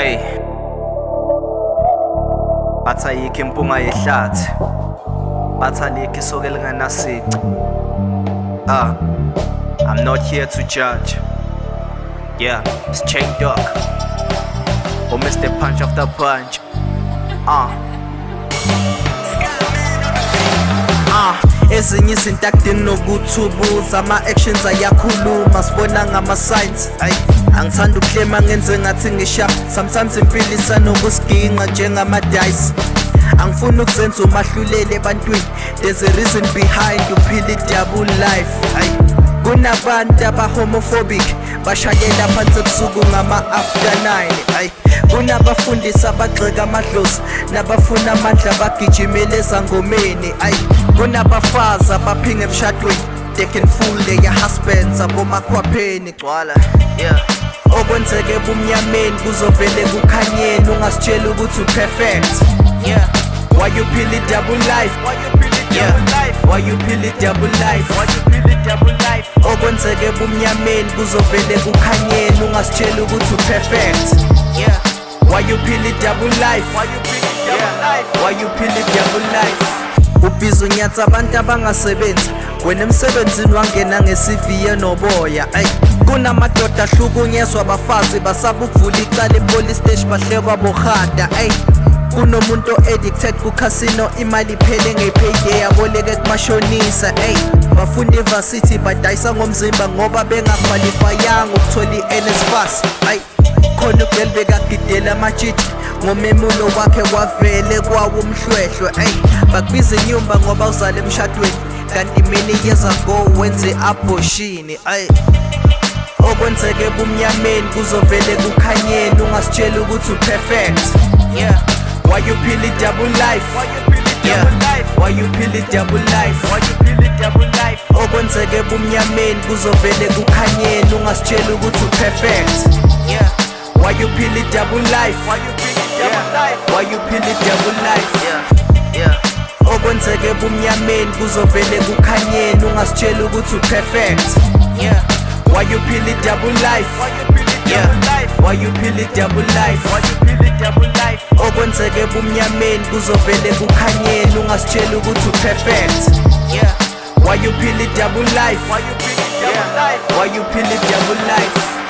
Hey, bathi ayikho impunga yehlathi, bathi alikho isoka elinganasici. I'm not here to judge. Yeah, it's Chain Dog, or Mr. Punch After Punch. Ezinye izinto akudingi nokuthubuza, ama-actions ayakhuluma, sibona ngama-signs. Angithanda ukuklema ngenze ngathi ngisha, sometimes impilo isanokusiginqa njengama-dice. Angifuni ukuzenza umahluleli ebantwini, there's a reason behind uphila i-double life. Kunabantu aba-homophobic, bashayela phansi ebusuku ngama-after 9. Kunabafundisi abagxeka amadlozi, nabafuna amandla abagijimela ezangomeni. Kunabafazi abaphinga emshadweni, they can fool their husbands abomakhwapheni gcwala. Okwenzeke ebumnyameni kuzovele kukhanyeni, ungasitshela ukuthi u-perfect. Why you phila i-double life? Why you phila i-double life? Okwenzeke ebumnyameni kuzovele kukhanyeni, ungasitshela ukuthi u-perfect. Why you phila i-double life? Why you phila i-double life? Ubhiza unyatsa abantu abangasebenzi, wena emsebenzini wangena nge-CV enoboya. Kunamadoda ahlukunyezwa abafazi, basaba ukuvula icala e-police station bahlekwa bohada. Kunomuntu o-addicted ku-casino, imali iphele nge-payday aboleke kumashonisa. Bafunda e-varsity badayisa ngomzimba ngoba bengakhwalifayanga ukuthola i-NSFAS. Khona uvele bekagidela amajiji, ngomemulo wakhe wavele kwawo umhlwehlwe. Bakubiza inyumba ngoba uzala emshadweni, kanti many years ago wenze i-abortion. Okwenzeke ebumnyameni kuzovele kukhanyeni, ungasitshela ukuthi u-perfect. Why you phila i-double life? Why you phila i-double life? Okwenzeke ebumnyameni kuzovele kukhanyeni, ungasitshela ukuthi u-perfect. Why you phila i-double life? Why you phila i-double life? Okwenzeke ebumnyameni kuzovele kukhanyeni, ungasitshela ukuthi u-perfect. Why you phila i-double life? Why you phila i-double life? Okwenzeke ebumnyameni kuzovele kukhanyeni, ungasitshela ukuthi u-perfect. Why you phila i-double life? Why you phila i-double life?